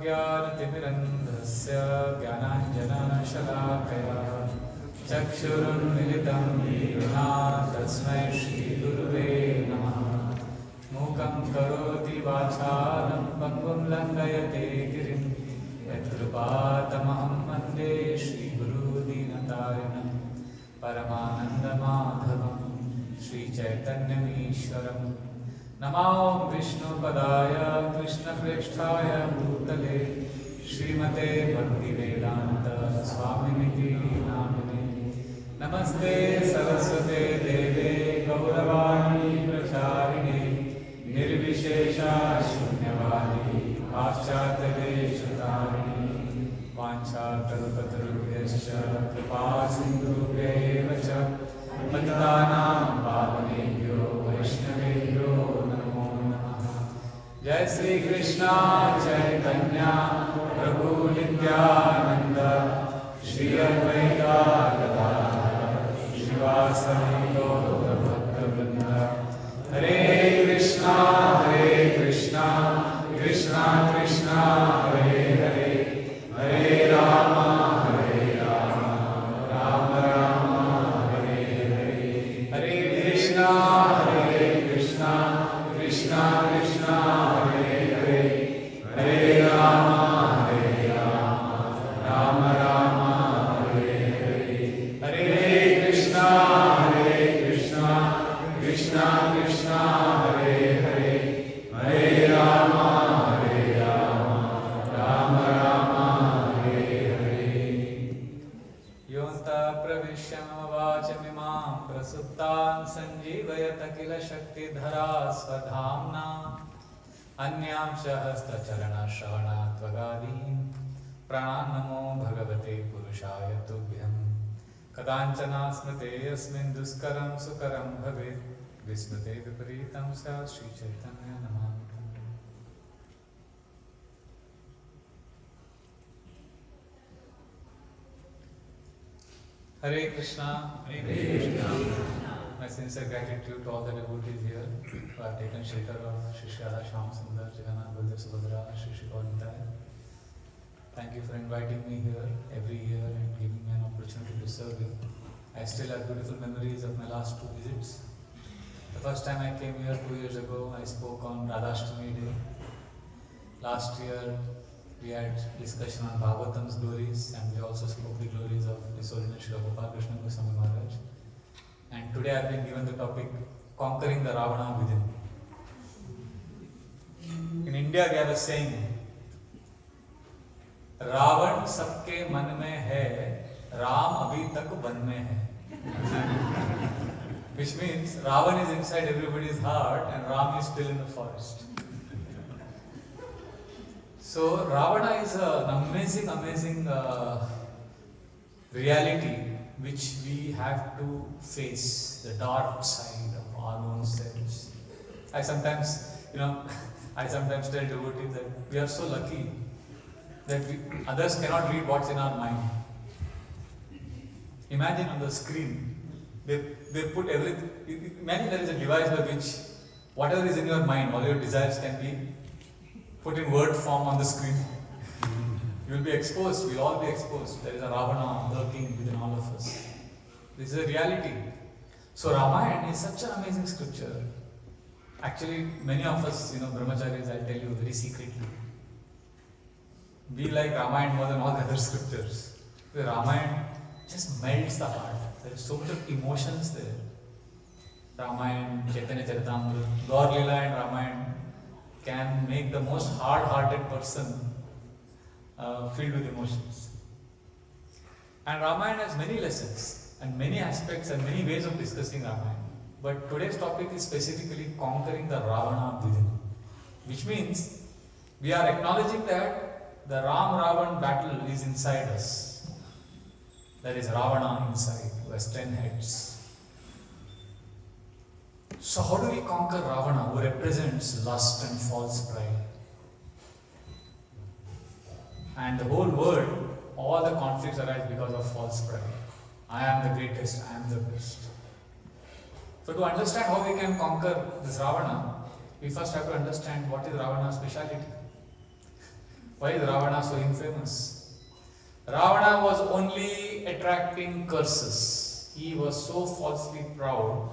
ज्ञानतिमिरन्धस्य ज्ञानाञ्जनशलाकया चक्षुरुन्मिलितं येन तस्मै श्रीगुरुवे नमः। मूकं करोति वाचालं पङ्गुं लङ्घयते गिरिं यत्कृपातमहं वन्दे श्रीगुरुदीनतारिणं परमानन्दमाधवं श्रीचैतन्यमीश्वरम्। नमो विष्णुपदाय कृष्णप्रेष्ठाय भूतले Srimate Bhaktivedanta Swaminiti Namine. Namaste Saraswate Deve Gauravani Pracharine Nirvishesha Shunyavadi Paschatya Deshatarine Vanchakalpatarubhyascha Kripa Sindhubhya Cha Patitanam Pavanebhyo Vaishnavebhyo Namo Namaha. Jai Sri Krishna Chaitanya Prabhu Nityananda Shri Advaita Gadadhara Shivasani Gaura Bhakta Hare Krishna, Krishna Krishna, Hare Hare, Hare Rama, Rama Rama, Hare Hare. Hare Krishna, Krishna Krishna, Hare Hare, Hare Rama, Rama Rama, Hare Hare. Hare Krishna, Krishna Krishna, Hare Hare, Hare Rama, Rama Rama, Hare Hare. Yonta pravishyam vachamimam prasuptan sanjivayata kila shakti dhara swadhamna anyam shahasta charana shravana tvagadi prananamo bhagavate purushaya tubhyam kadanchana smrite yasmin duskaram sukaram bhavet vismrite viparitam sa Shri Chaitanya Namah. Hare Krishna, Hare Krishna. My sincere gratitude to all the devotees here who have taken shelter of Shri Radha Shyam Sundar, Jagannath, Baldev, Subhadra, Shri Shri Gauranitai. Thank you for inviting me here every year and giving me an opportunity to serve you. I still have beautiful memories of my last 2 visits. The first time I came here 2 years ago, I spoke on Radhashtami Day. Last year, we had discussion on Bhagavatam's glories, and we also spoke the glories of the Solinal Srila Gopal Krishna Goswami Maharaj. And today I have been given the topic, conquering the Ravana within. In India we have a saying, Ravan सबके मन में है, राम अभी तक one में है. Which means Ravan is inside everybody's heart and Ram is still in the forest. So Ravana is an amazing reality which we have to face, the dark side of our own selves. I sometimes tell devotees that we are so lucky that others cannot read what's in our mind. Imagine on the screen, they put everything. Imagine there is a device by which whatever is in your mind, all your desires can be put in word form on the screen. You will be exposed, we will all be exposed. There is a Ravana lurking within all of us. This is a reality. So Ramayana is such an amazing scripture. Actually, many of us, brahmacharis, I'll tell you very secretly, we like Ramayana more than all the other scriptures. The Ramayana just melts the heart. There is so much of emotions there. Ramayana, Chaitanya Charitamrita, Gaur Lila and Ramayana can make the most hard-hearted person filled with emotions. And Ramayana has many lessons and many aspects and many ways of discussing Ramayana. But today's topic is specifically conquering the Ravana within. Which means we are acknowledging that the Ram-Ravan battle is inside us. There is Ravana inside, who has 10 heads. So how do we conquer Ravana, who represents lust and false pride? And the whole world, all the conflicts arise because of false pride. I am the greatest, I am the best. So to understand how we can conquer this Ravana, we first have to understand what is Ravana's speciality. Why is Ravana so infamous? Ravana was only attracting curses. He was so falsely proud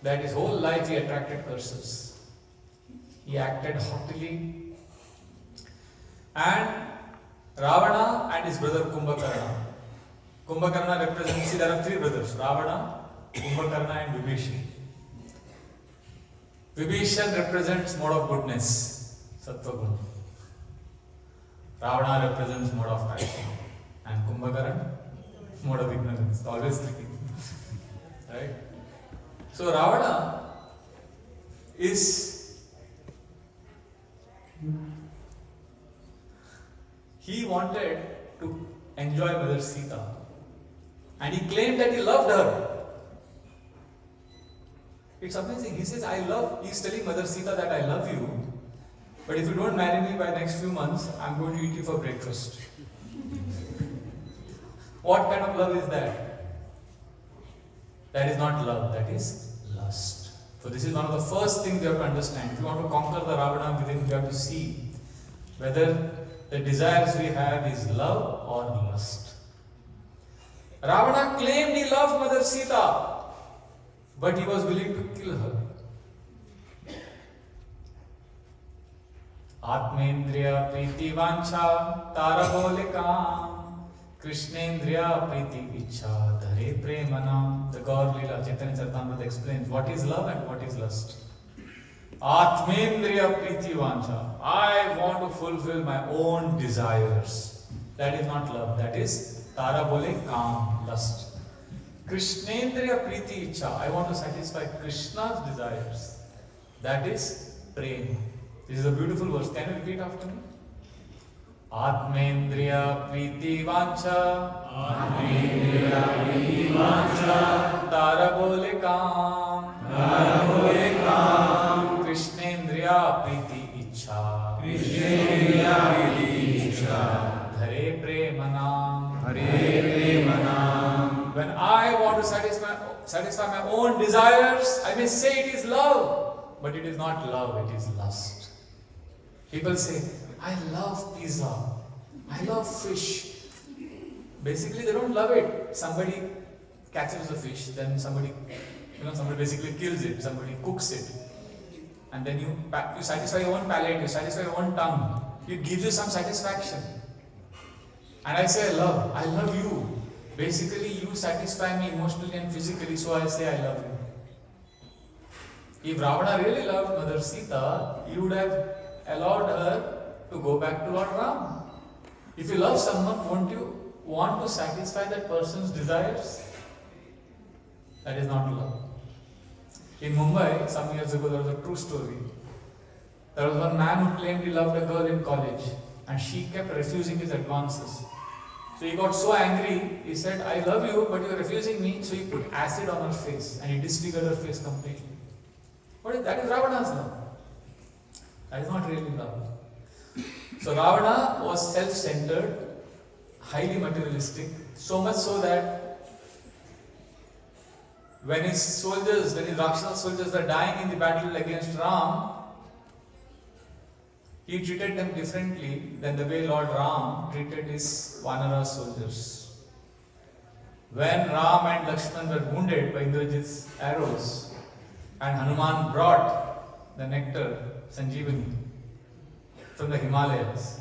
that his whole life he attracted curses. He acted haughtily. And Ravana and his brother Kumbhakarna. Kumbhakarna represents, there are 3 brothers, Ravana, Kumbhakarna and Vibhishan. Vibhishan represents mode of goodness, Sattva Guna. Ravana represents mode of passion. And Kumbhakaran, mode of ignorance. Always tricky. Right? So Ravana he wanted to enjoy Mother Sita. And he claimed that he loved her. It's amazing. He says, he's telling Mother Sita that I love you. But if you don't marry me by next few months, I'm going to eat you for breakfast. What kind of love is that? That is not love, that is lust. So this is one of the first things you have to understand. If you want to conquer the Ravana within, you have to see whether the desires we have is love or lust. Ravana claimed he loved Mother Sita, but he was willing to kill her. Atmendriya priti vancha tarabole kam Krishnendriya priti ichha dhare premana. The Gaur Leela Chaitanya Charitamrita explains what is love and what is lust. Atmendriya priti vancha. I want to fulfill my own desires. That is not love, that is tarabole kam, lust. Krishnendriya priti ichha. I want to satisfy Krishna's desires. That is prema. This is a beautiful verse. Can you repeat after me? Atmendriya priti vancha. Atmendriya priti vancha. Tarabole kam. Tarabole kam. Krishnendriya priti ichha. Krishnendriya priti ichha. Dhare premanam. Dhare premanam. When I want to satisfy my own desires, I may say it is love, but it is not love, it is lust. People say, I love pizza, I love fish. Basically, they don't love it. Somebody catches the fish, then somebody basically kills it, somebody cooks it. And then you satisfy your own palate, you satisfy your own tongue. It gives you some satisfaction. And I say, I love you. Basically, you satisfy me emotionally and physically, so I say, I love you. If Ravana really loved Mother Sita, he would have allowed her to go back to Lord Ram. If you love someone, won't you want to satisfy that person's desires? That is not love. In Mumbai, some years ago, there was a true story. There was one man who claimed he loved a girl in college, and she kept refusing his advances. So he got so angry, he said, I love you, but you are refusing me. So he put acid on her face, and he disfigured her face completely. That is Ravana's love. That is not really love. So Ravana was self-centered, highly materialistic, so much so that when his Rakshasa soldiers were dying in the battle against Ram, he treated them differently than the way Lord Ram treated his Vanara soldiers. When Ram and Lakshman were wounded by Indrajit's arrows, and Hanuman brought the nectar, Sanjeevani, from the Himalayas.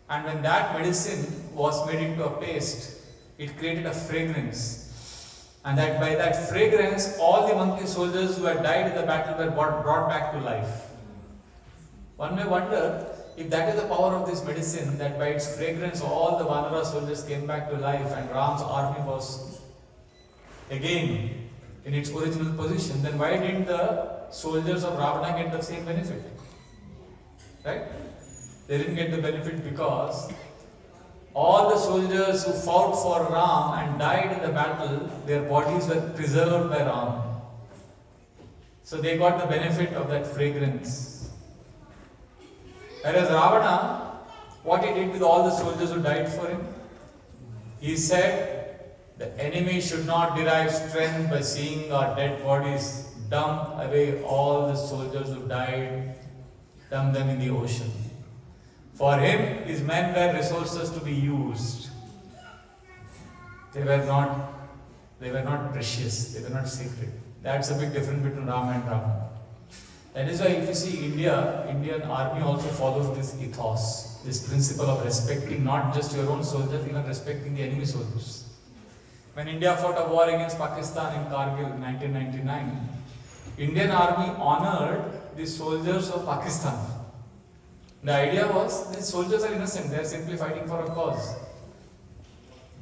And when that medicine was made into a paste, it created a fragrance. And that by that fragrance, all the monkey soldiers who had died in the battle were brought back to life. One may wonder if that is the power of this medicine, that by its fragrance all the Vanara soldiers came back to life and Ram's army was again in its original position, then why didn't the soldiers of Ravana get the same benefit? Right? They didn't get the benefit because all the soldiers who fought for Ram and died in the battle, their bodies were preserved by Ram. So they got the benefit of that fragrance. Whereas Ravana, what he did with all the soldiers who died for him? He said, the enemy should not derive strength by seeing our dead bodies. Dump away all the soldiers who died, dump them in the ocean. For him, his men were resources to be used. They were not precious, they were not sacred. That's a big difference between Rama and Ravana. That is why if you see Indian army also follows this ethos, this principle of respecting not just your own soldiers, even respecting the enemy soldiers. When India fought a war against Pakistan in Kargil in 1999, Indian army honored the soldiers of Pakistan, The idea was these soldiers are innocent, they are simply fighting for a cause.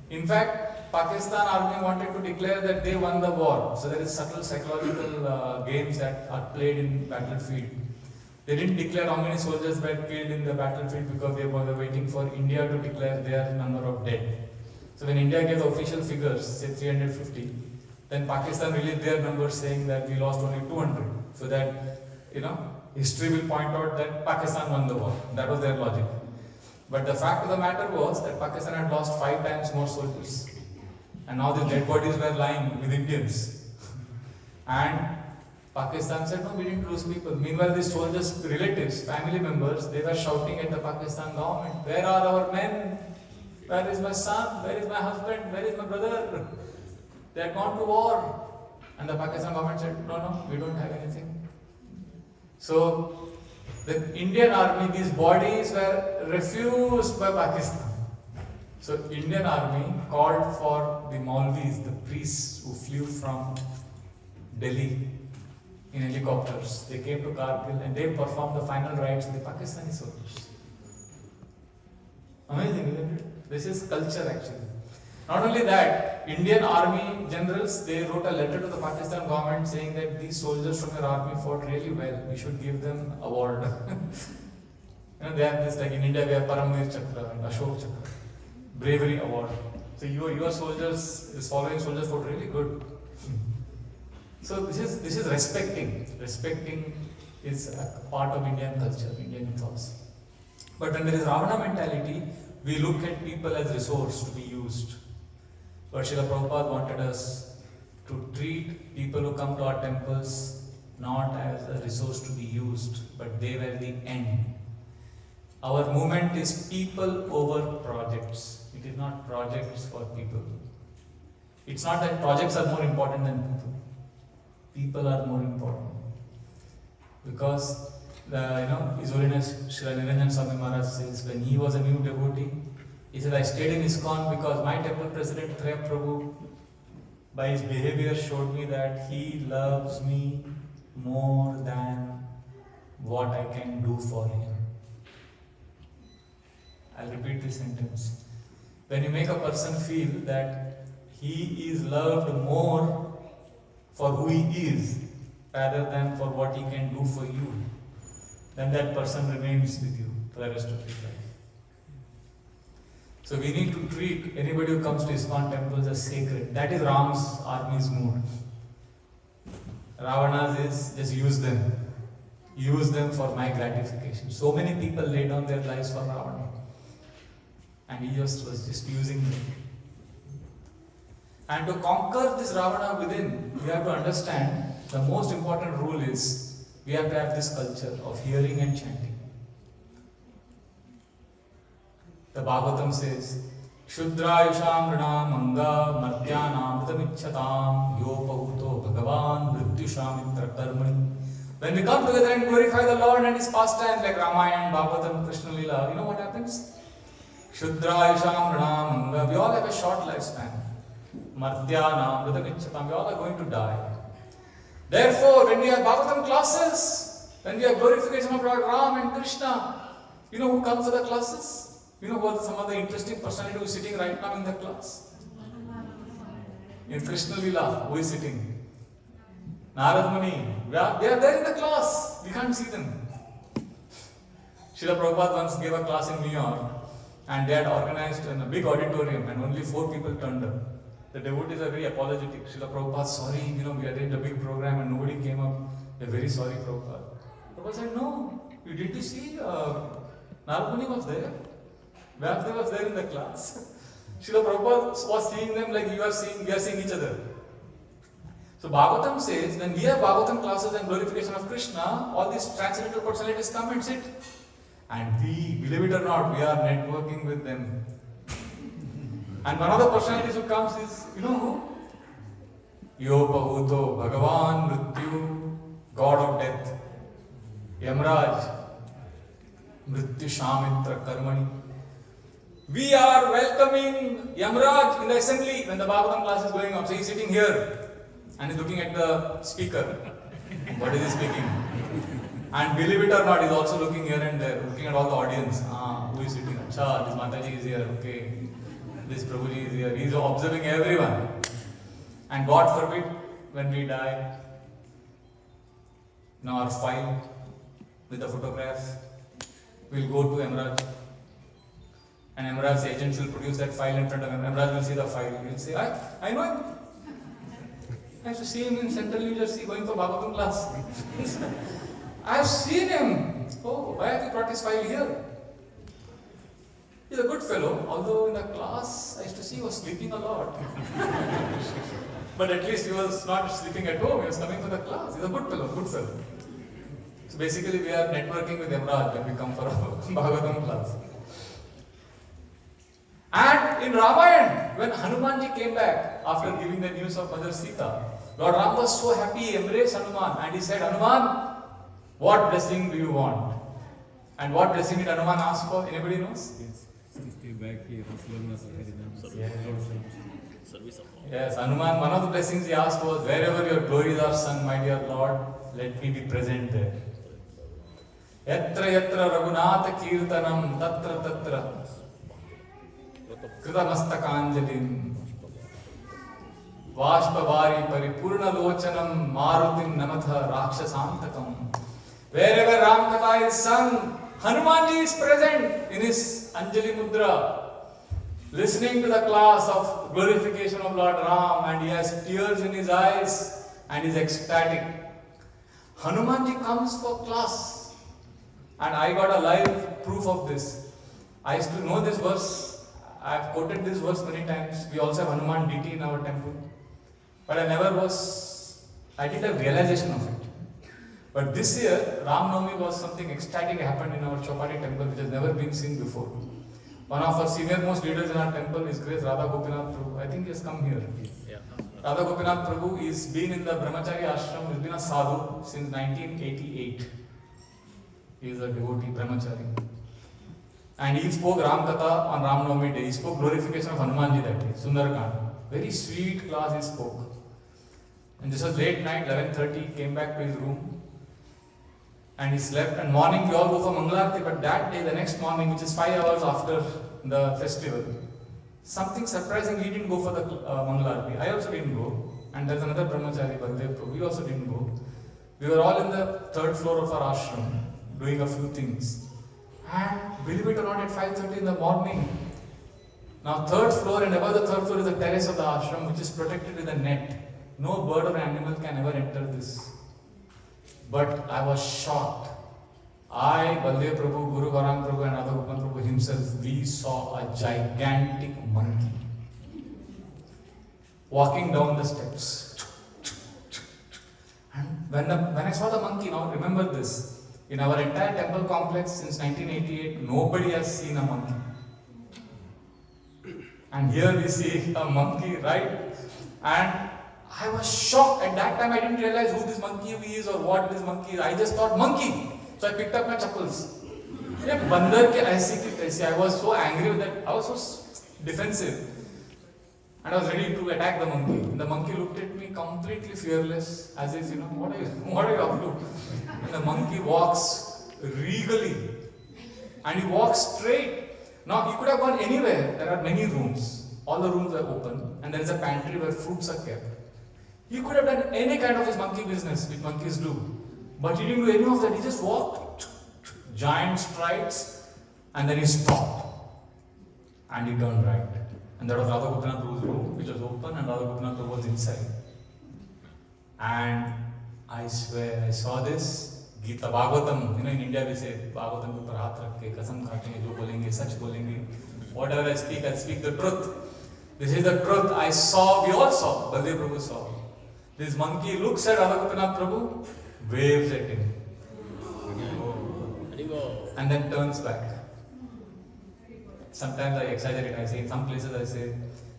In fact, Pakistan army wanted to declare that they won the war. So there is subtle psychological games that are played in battlefield. They didn't declare how many soldiers were killed in the battlefield because they were waiting for India to declare their number of dead. So when India gave the official figures, say 350, then Pakistan released their numbers saying that we lost only 200. So that, history will point out that Pakistan won the war. That was their logic. But the fact of the matter was that Pakistan had lost 5 times more soldiers. And now the dead bodies were lying with Indians. And Pakistan said, no, we didn't lose people. Meanwhile, these soldiers' relatives, family members, they were shouting at the Pakistan government, where are our men? Where is my son? Where is my husband? Where is my brother? They had gone to war. And the Pakistan government said, no, we don't have anything. So, the Indian army, these bodies were refused by Pakistan. So, Indian army called for the Maulvis, the priests who flew from Delhi in helicopters. They came to Kargil and they performed the final rites of the Pakistani soldiers. Amazing, isn't it? This is culture actually. Not only that, Indian army generals, they wrote a letter to the Pakistan government saying that these soldiers from your army fought really well. We should give them award. They have this, like in India we have Paramveer Chakra and Ashok Chakra. Bravery award. So your soldiers, this following soldiers fought really good. So this is respecting. Respecting is a part of Indian culture, Indian ethos. But when there is Ravana mentality, we look at people as resource to be used. But Srila Prabhupada wanted us to treat people who come to our temples not as a resource to be used, but they were the end. Our movement is people over projects. It is not projects for people. It's not that projects are more important than people. People are more important. Because His Holiness Srila Niranjan Swami Maharaj says when he was a new devotee, he said, I stayed in ISKCON because my temple president, Prabhu, by his behavior showed me that he loves me more than what I can do for him. I'll repeat this sentence. When you make a person feel that he is loved more for who he is rather than for what he can do for you, then that person remains with you for the rest of his life. So we need to treat anybody who comes to ISKCON temples as sacred. That is Ram's army's mood. Ravana's is just use them. Use them for my gratification. So many people lay down their lives for Ravana. And he was just using them. And to conquer this Ravana within, we have to understand the most important rule is we have to have this culture of hearing and chanting. The Bhagavatam says, Shudrayusham Rinam Anga Martyanam Ritamichatam Yopahuto Bhagavan Mrityushamitra Karmani. When we come together and glorify the Lord and His pastimes like Ramayana, Bhagavatam, Krishna Lila, you know what happens? Shudrayusham Rinam Anga. We all have a short lifespan. Martyanam Ritamichatam. We all are going to die. Therefore, when we have Bhagavatam classes, when we have glorification of Lord Ram and Krishna, you know who comes to the classes? You know who are some of the interesting personality who is sitting right now in the class? In Krishna Lila, who is sitting? Narad Muni. They are there in the class. We can't see them. Srila Prabhupada once gave a class in New York and they had organized in a big auditorium and only 4 people turned up. The devotees are very apologetic. Srila Prabhupada, sorry, we arranged a big program and nobody came up. They're very sorry, Prabhupada. Prabhupada said, no, you did you see Narad Muni was there? Vyasdev was there in the class. Srila Prabhupada was seeing them like we are seeing each other. So Bhagavatam says, when we have Bhagavatam classes and glorification of Krishna, all these transcendental personalities come and sit. And we, believe it or not, we are networking with them. And one of the personalities who comes is, you know who? Yopahuto Bhagavan Mrityu, God of Death. Yamraj, Mrityu Shamitra Karmani. We are welcoming Yamraj in the assembly when the Bhagavatam class is going on. So he's sitting here and he's looking at the speaker. What is he speaking? And believe it or not, he's also looking here and there, looking at all the audience. Who is sitting? Acha, this Mataji is here, okay. This Prabhuji is here. He's observing everyone. And God forbid, when we die, now our file with the photographs will go to Emraj. And Emraj's agent will produce that file in front of him. Emraj will see the file. He will say, I know him. I used to see him in Central New Jersey going for Bhagavatam class. I have seen him. Oh, why have you brought his file here? He's a good fellow, although in the class I used to see he was sleeping a lot. But at least he was not sleeping at home, he was coming for the class. He's a good fellow. So basically we are networking with Emraj when we come for a Bhagavatam class. And in Ramayana, when Hanumanji came back after giving the news of Mother Sita, Lord Ram was so happy, he embraced Hanuman and he said, Hanuman, what blessing do you want? And what blessing did Hanuman ask for? Anybody knows? Yes, Hanuman, one of the blessings he asked was, wherever your glories are sung, my dear Lord, let me be present there. Yatra yatra Raghunatha Kirtanam tatra tatra Kritamastakāñjalim Vashpavari Paripurna Lochanam Marutim Namatha Rakshasantakam. Wherever Ram Katha is sung, Hanumanji is present in his Anjali Mudra, listening to the class of glorification of Lord Ram, and he has tears in his eyes and is ecstatic. Hanumanji comes for class, and I got a live proof of this. I used to know this verse. I have quoted this verse many times. We also have Hanuman deity in our temple. But I didn't have realization of it. But this year, Ram Navami was something ecstatic happened in our Chopati temple which has never been seen before. One of our senior most leaders in our temple is Grace Radha Gopinath Prabhu. I think he has come here. Yeah. Radha Gopinath Prabhu is been in the Brahmachari ashram, he's been a sadhu since 1988. He is a devotee, Brahmachari. And he spoke Ram Katha on Ram Navami day. He spoke glorification of Hanumanji that day, Sundarakand. Very sweet class he spoke. And this was late night, 11:30, came back to his room. And he slept. And morning we all go for Mangalarti. But that day, the next morning, which is 5 hours after the festival, something surprising, he didn't go for the Mangalarti. I also didn't go. And there's another Brahmachari, Baldev Prabhu. We also didn't go. We were all in the third floor of our ashram, doing a few things. And believe it or not, at 5:30 in the morning, now third floor and above the third floor is the terrace of the ashram, which is protected with a net. No bird or animal can ever enter this. But I was shocked. I, Baldev Prabhu, Guru Varang Prabhu and Radha Gopinath Prabhu himself, we saw a gigantic monkey walking down the steps. And when I saw the monkey, now remember this, in our entire temple complex since 1988, nobody has seen a monkey. And here we see a monkey, right? And I was shocked. At that time, I didn't realize who this monkey is or what this monkey is. I just thought monkey. So I picked up my chappals. I was so angry with that. I was so defensive. And I was ready to attack the monkey. And the monkey looked at me completely fearless, as if, what are you up to? And the monkey walks regally. And he walks straight. Now, he could have gone anywhere. There are many rooms. All the rooms are open. And there is a pantry where fruits are kept. He could have done any kind of his monkey business, which monkeys do. But he didn't do any of that. He just walked giant strides and then he stopped. And he turned right. And that was Radha Gopinath Prabhu's room, which was open, and Radha Gopinath Prabhu was inside. And I swear, I saw this Gita Bhagavatam. In India we say Bhagavatam ke upar haath rakh ke kasam khate jo bolenge, sach bolenge. Whatever I speak the truth. This is the truth. We all saw, Baldev Prabhu saw. This monkey looks at Radha Gopinath Prabhu, waves at him, and then turns back. Sometimes I exaggerate. I say, in some places I say,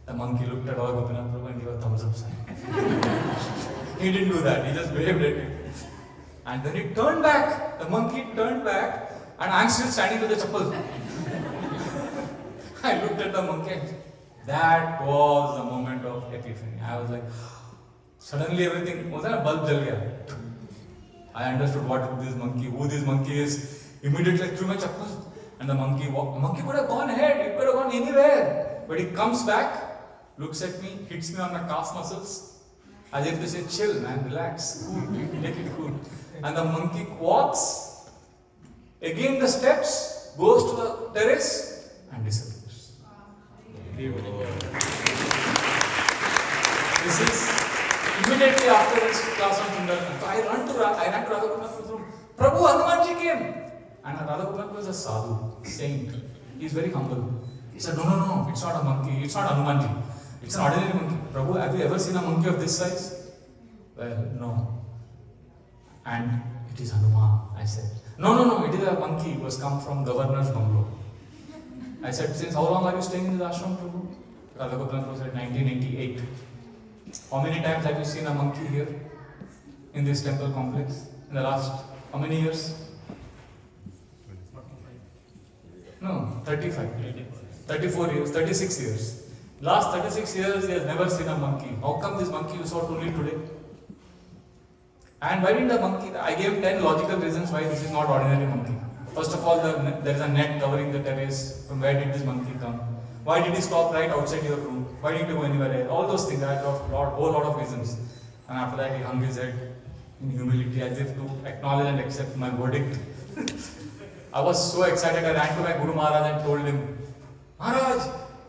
the monkey looked at Radha Gopinath Prabhu and gave a thumbs up sign. He didn't do that. He just waved at him. And then he turned back. The monkey turned back, and I'm still standing with the chappal. I looked at the monkey, and that was the moment of epiphany. I was like, suddenly everything, was that a bulb jal gaya? I understood who this monkey is. Immediately I threw my chappal and the monkey walked. The monkey could have gone ahead, it could have gone anywhere. But he comes back, looks at me, hits me on my calf muscles, as if to say, chill man, relax, cool, take it cool. And the monkey walks, again the steps, goes to the terrace and disappears. This is immediately after his class on Sundaram. So I ran to Radhagovinda's room. Prabhu, Hanumanji came. And Radhagovinda was a sadhu, saint. He is very humble. He said, no, it's not a monkey, it's not Hanumanji. It's an ordinary monkey. Prabhu, have you ever seen a monkey of this size? Well, no. And it is Hanuman, I said. No, it is a monkey. It was come from governor's bungalow. I said, since how long are you staying in this ashram, Prabhu? Radhagovinda said, 1988. How many times have you seen a monkey here in this temple complex? In the last, how many years? No, 35. 34 years, 36 years. Last 36 years, he has never seen a monkey. How come this monkey you saw only today? And why didn't the monkey? I gave 10 logical reasons why this is not ordinary monkey. First of all, there is a net covering the terrace. From where did this monkey come? Why did he stop right outside your room? Why didn't you go anywhere else? All those things. I had a whole lot of reasons. And after that, he hung his head in humility as if to acknowledge and accept my verdict. I was so excited. I ran to my Guru Maharaj and told him, Maharaj,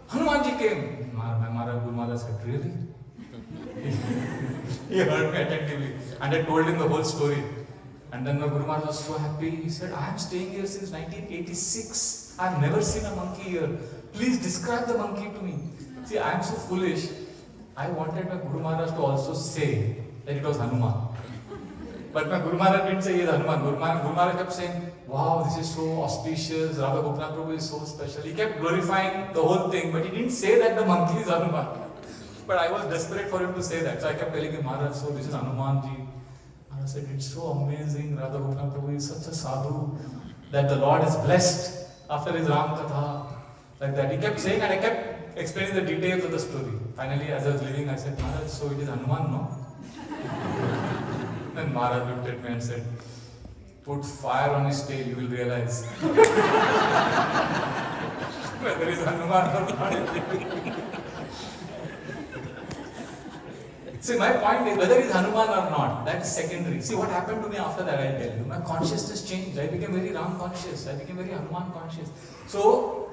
Hanumanji came. My Guru Maharaj said, really? He heard me attentively. And I told him the whole story. And then my Guru Maharaj was so happy. He said, I am staying here since 1986. I have never seen a monkey here. Please describe the monkey to me. See, I am so foolish. I wanted my Guru Maharaj to also say that it was Hanuman. But my Guru Maharaj didn't say he is Hanuman. Guru Maharaj kept saying, wow, this is so auspicious. Radhagovinda Prabhu is so special. He kept glorifying the whole thing, but he didn't say that the monkey is Hanuman. But I was desperate for him to say that. So I kept telling him, Maharaj, so this is Hanumanji. Maharaj said, it's so amazing. Radhagovinda Prabhu is such a sadhu that the Lord is blessed after his Ram Katha. Like that. He kept saying, and I kept explaining the details of the story. Finally, as I was leaving, I said, Maharaj, so it is Hanuman, no? Then Maharaj looked at me and said, put fire on his tail, you will realize whether it is Hanuman or not. See, my point is, whether it is Hanuman or not, that is secondary. See, what happened to me after that, I'll tell you. My consciousness changed. I became very Ram conscious. I became very Hanuman conscious. So,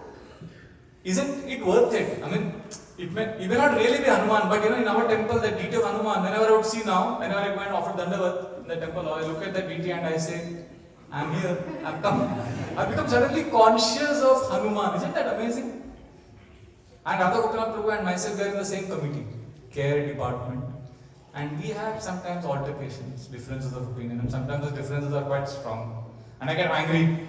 isn't it worth it? I mean, it may not really be Hanuman, but in our temple, the deity of Hanuman, whenever I would see now, whenever I go and offer Dandavat in the temple, I look at the deity and I say, I'm here, I've come. I've become suddenly conscious of Hanuman. Isn't that amazing? And Radhagovinda Prabhu and myself were in the same committee, care department. And we have sometimes altercations, differences of opinion, and sometimes the differences are quite strong. And I get angry.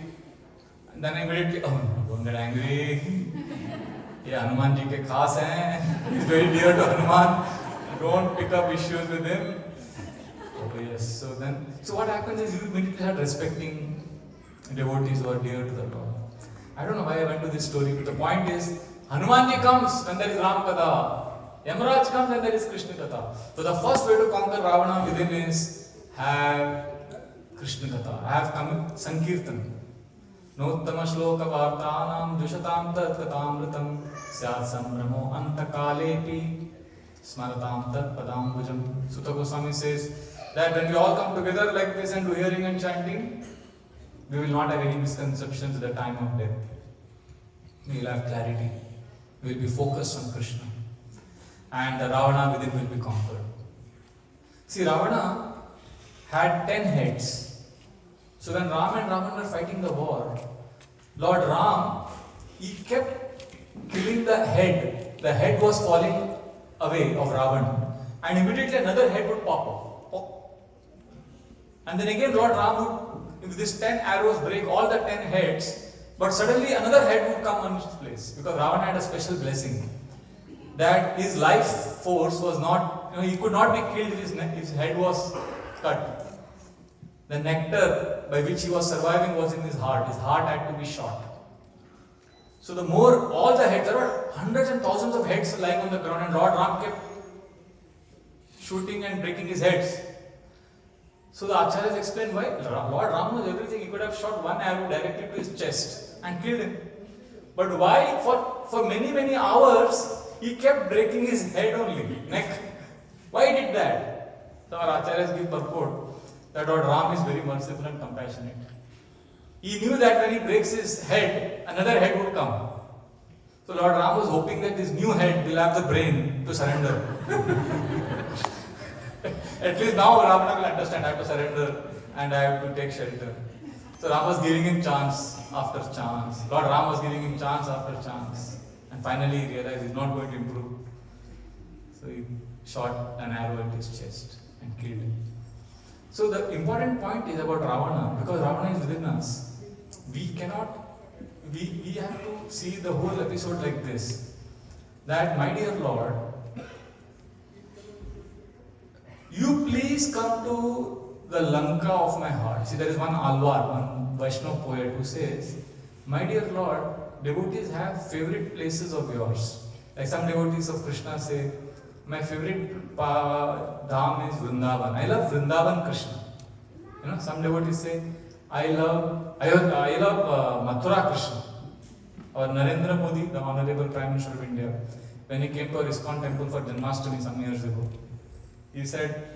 And then I immediately, oh no, don't get angry. Yeah, Hanuman ji ke khas hain. He's very dear to Hanuman. Don't pick up issues with him. Oh yes, so what happens is you immediately start respecting devotees who are dear to the Lord. I don't know why I went to this story, but the point is, Hanuman ji comes when there is Ram Katha. Yamaraj comes when there is Krishna Katha. So the first way to conquer Ravana within is have Krishna Katha, have Sankirtan. Nottama shloka vartanam dushatam tat katamritam syat sambramo antakalepi smaratam tat padambujam. Sutta Goswami says that when we all come together like this and do hearing and chanting, we will not have any misconceptions at the time of death. We will have clarity. We will be focused on Krishna. And the Ravana within will be conquered. See, Ravana had 10 heads. So when Ram and Ravan were fighting the war, Lord Ram, he kept killing the head. The head was falling away of Ravan. And immediately another head would pop up. Pop. And then again Lord Ram would, with these 10 arrows, break all the 10 heads. But suddenly another head would come on its place. Because Ravan had a special blessing. That his life force was not, he could not be killed if his head was cut. The nectar by which he was surviving was in his heart. His heart had to be shot. So the more, all the heads, there were hundreds and thousands of heads lying on the ground, and Lord Ram kept shooting and breaking his heads. So the Acharyas explain why. Lord Ram knows everything. He could have shot one arrow directly to his chest and killed him. But why? For many hours, he kept breaking his head only, neck. Why he did that? So our Acharyas give purport that Lord Ram is very merciful and compassionate. He knew that when he breaks his head, another head would come. So Lord Ram was hoping that this new head will have the brain to surrender. At least now Ravana will understand I have to surrender and I have to take shelter. So Ram was giving him chance after chance. Lord Ram was giving him chance after chance. And finally he realized he's not going to improve. So he shot an arrow at his chest and killed him. So the important point is about Ravana, because Ravana is within us. We have to see the whole episode like this. That, my dear Lord, you please come to the Lanka of my heart. See, there is one Alvar, one Vaishnava poet who says, my dear Lord, devotees have favorite places of yours. Like some devotees of Krishna say, my favorite dham is Vrindavan. I love Vrindavan Krishna. Some devotees say, I love Mathura Krishna. Or Narendra Modi, the Honorable Prime Minister of India, when he came to our ISKCON temple for Janmashtami some years ago, he said,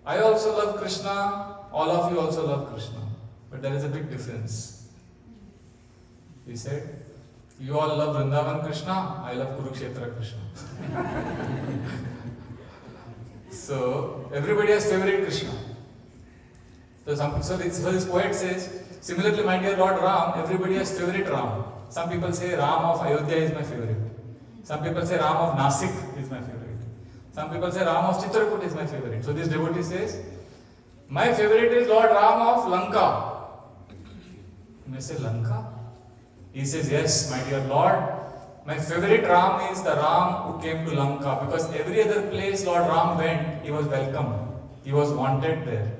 I also love Krishna, all of you also love Krishna. But there is a big difference. He said, you all love Vrindavan Krishna, I love Kurukshetra Krishna. So, everybody has favorite Krishna. So this poet says, similarly, my dear Lord Ram, everybody has favorite Ram. Some people say Ram of Ayodhya is my favorite. Some people say Ram of Nasik is my favorite. Some people say Ram of Chitrakoot is my favorite. So this devotee says, my favorite is Lord Ram of Lanka. You may say, Lanka? He says, yes, my dear Lord, my favorite Ram is the Ram who came to Lanka, because every other place Lord Ram went, he was welcome. He was wanted there.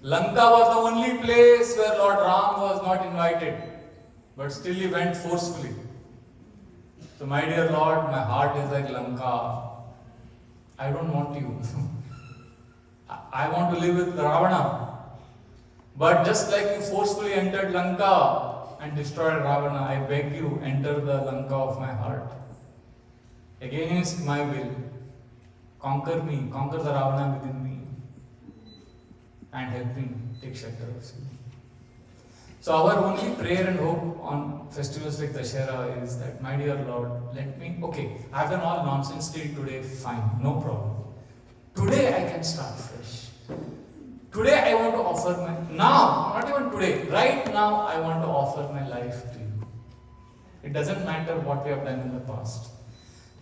Lanka was the only place where Lord Ram was not invited, but still he went forcefully. So my dear Lord, my heart is like Lanka. I don't want you. I want to live with Ravana. But just like you forcefully entered Lanka and destroyed Ravana, I beg you, enter the Lanka of my heart. Against my will, conquer me, conquer the Ravana within me, and help me take shelter of you. So our only prayer and hope on festivals like Dashera is that, my dear Lord, let me, I've done all nonsense till today, fine, no problem. Today I can start fresh. Today I want to offer now, not even today, right now I want to offer my life to you. It doesn't matter what we have done in the past.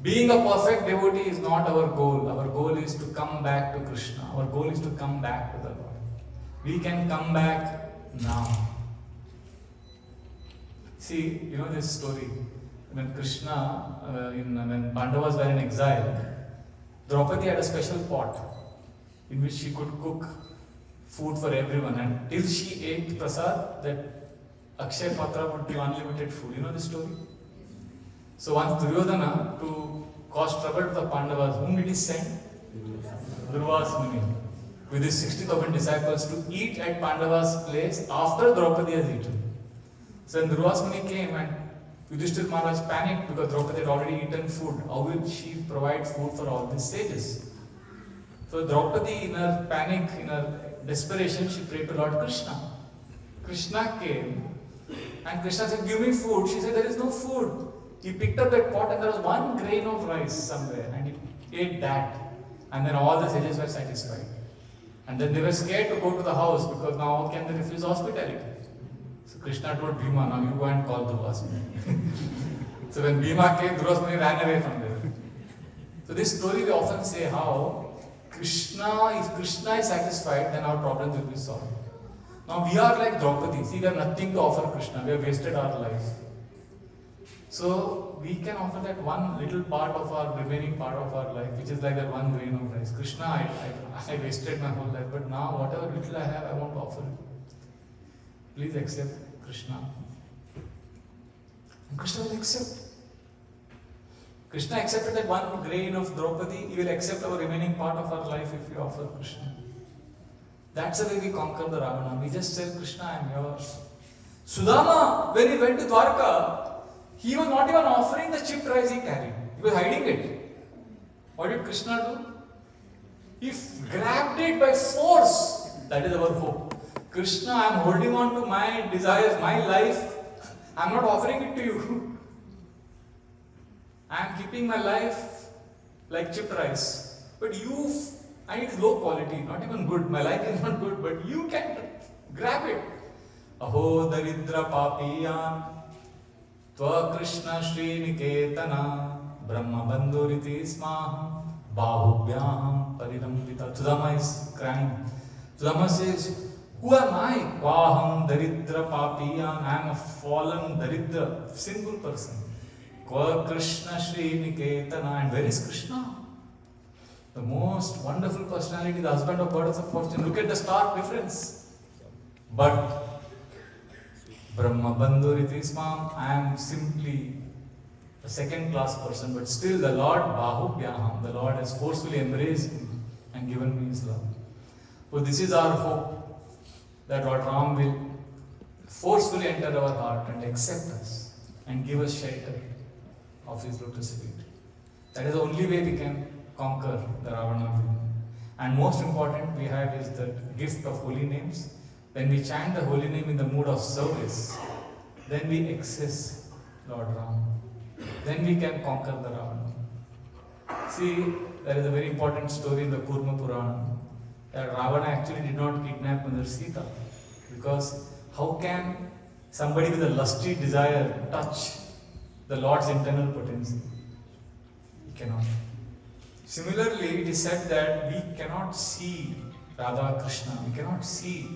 Being a perfect devotee is not our goal. Our goal is to come back to Krishna. Our goal is to come back to the Lord. We can come back now. See, you know this story. When Krishna, when Pandavas were in exile, Draupadi had a special pot in which she could cook food for everyone, and till she ate prasad, that Akshay Patra would give unlimited food. You know this story? So once Duryodhana, to cause trouble to the Pandavas, whom did he send? Durvas Muni, with his 60,000 disciples, to eat at Pandavas' place after Draupadi has eaten. So when Durvas Muni came and Yudhishthir Maharaj panicked because Draupadi had already eaten food, how will she provide food for all these sages? So Draupadi, in her panic, in her desperation, she prayed to Lord Krishna. Krishna came and Krishna said, give me food. She said, there is no food. He picked up that pot and there was one grain of rice somewhere, and he ate that. And then all the sages were satisfied. And then they were scared to go to the house because now how can they refuse hospitality? So Krishna told Bhima, now you go and call Durvas Muni. So when Bhima came, Durvas Muni ran away from there. So this story we often say how if Krishna is satisfied, then our problems will be solved. Now we are like Draupadi. See, we have nothing to offer Krishna. We have wasted our life. So we can offer that one little part of our remaining part of our life, which is like that one grain of rice. Krishna, I wasted my whole life, but now whatever little I have, I want to offer you. Please accept Krishna. And Krishna will accept. Krishna accepted that one grain of Draupadi. He will accept our remaining part of our life if we offer Krishna. That's the way we conquer the Ravana. We just tell Krishna, I am yours. Sudama, when he went to Dwarka, he was not even offering the chipped rice he carried. He was hiding it. What did Krishna do? He grabbed it by force. That is our hope. Krishna, I am holding on to my desires, my life. I am not offering it to you. I am keeping my life like chipped rice. But you, and it is low quality, not even good. My life is not good, but you can grab it. Aho daridra papiyan tva Krishna Shri Niketana Brahma Bandhuriti Smaham Bahubhyam Paridambita. Sudama is crying. Sudama says, who am I? Kvaham daridra papiyan. I am a fallen daridra, sinful person. Kva Krishna Shri Niketana. And where is Krishna? The most wonderful personality, the husband of goddess of fortune. Look at the stark difference. But Brahma Bandhuriti Smam, I am simply a second class person, but still the Lord Bahubhyaham, the Lord has forcefully embraced me and given me his love. So this is our hope, that Lord Ram will forcefully enter our heart and accept us and give us shelter of his lotus feet. That is the only way we can conquer the Ravana. And most important we have is the gift of holy names. When we chant the holy name in the mood of service, then we access Lord Ram. Then we can conquer the Ravana. See, there is a very important story in the Kurma Purana that Ravana actually did not kidnap Mother Sita, because how can somebody with a lusty desire touch the Lord's internal potency? He cannot. Similarly, it is said that we cannot see Radha Krishna, we cannot see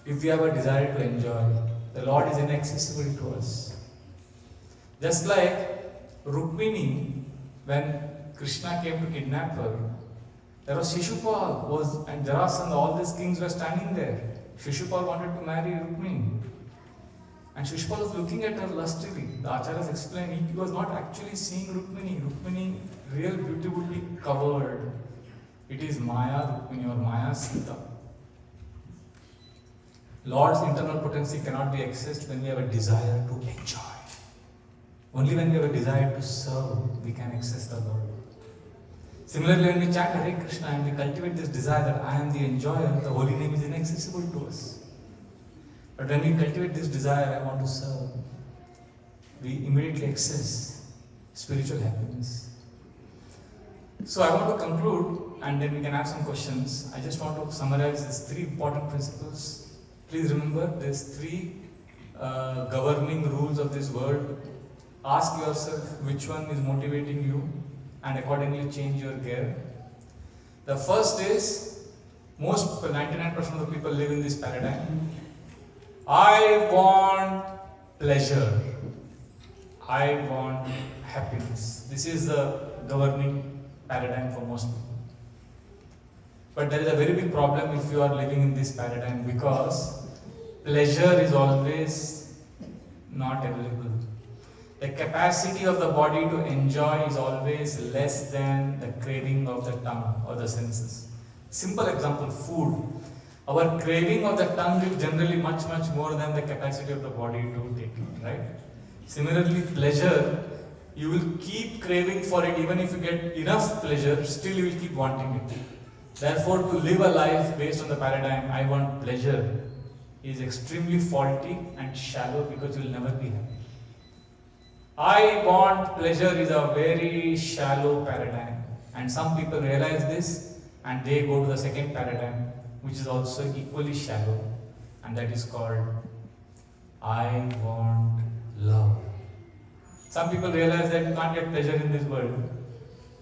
if we have a desire to enjoy. The Lord is inaccessible to us. Just like Rukmini, when Krishna came to kidnap her, there was Shishupal and Jarasandha, all these kings were standing there. Shishupal wanted to marry Rukmini. And Shishupal was looking at her lustily. The Acharyas explained he was not actually seeing Rukmini. Rukmini, real beauty would be covered. It is Maya Rukmini or Maya Sita. Lord's internal potency cannot be accessed when we have a desire to enjoy. Only when we have a desire to serve, we can access the Lord. Similarly, when we chant Hare Krishna and we cultivate this desire that I am the enjoyer, the holy name is inaccessible to us. But when we cultivate this desire, I want to serve, we immediately access spiritual happiness. So I want to conclude and then we can have some questions. I just want to summarize these three important principles. Please remember these three governing rules of this world. Ask yourself which one is motivating you and accordingly change your gear. The first is, most 99% of the people live in this paradigm. I want pleasure. I want happiness. This is the governing paradigm for most people. But there is a very big problem if you are living in this paradigm, because pleasure is always not available. The capacity of the body to enjoy is always less than the craving of the tongue or the senses. Simple example, food. Our craving of the tongue is generally much more than the capacity of the body to take it, right? Similarly, pleasure, you will keep craving for it. Even if you get enough pleasure, still you will keep wanting it. Therefore, to live a life based on the paradigm, I want pleasure, is extremely faulty and shallow, because you will never be happy. I want pleasure is a very shallow paradigm, and some people realize this and they go to the second paradigm, which is also equally shallow, and that is called I want love. Some people realize that you can't get pleasure in this world,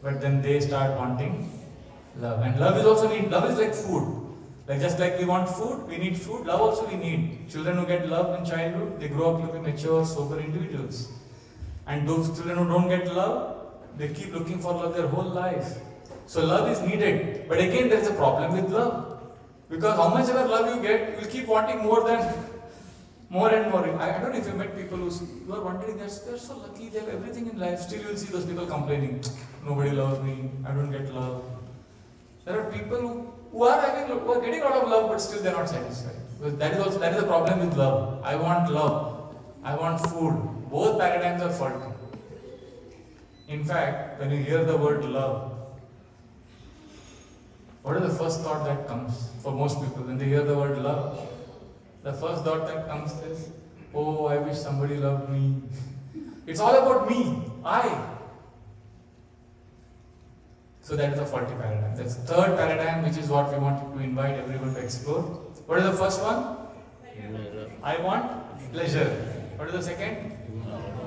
but then they start wanting love. And love is also need. Love is like food. Like just like we want food, we need food. Love also we need. Children who get love in childhood, they grow up to be mature, sober individuals. And those children who don't get love, they keep looking for love their whole life. So love is needed. But again, there is a problem with love. Because how much ever love you get, you will keep wanting more and more. I don't know if you met people who are wondering, they're so lucky, they have everything in life. Still you will see those people complaining, nobody loves me, I don't get love. There are people who who are getting a lot of love, but still they are not satisfied. Because that is the problem with love. I want love. I want food. Both paradigms are faulty. In fact, when you hear the word love, what is the first thought that comes for most people when they hear the word love? The first thought that comes is, oh, I wish somebody loved me. It's all about me, I. So that is a faulty paradigm. That's the third paradigm, which is what we want to invite everyone to explore. What is the first one? I want pleasure. What is the second?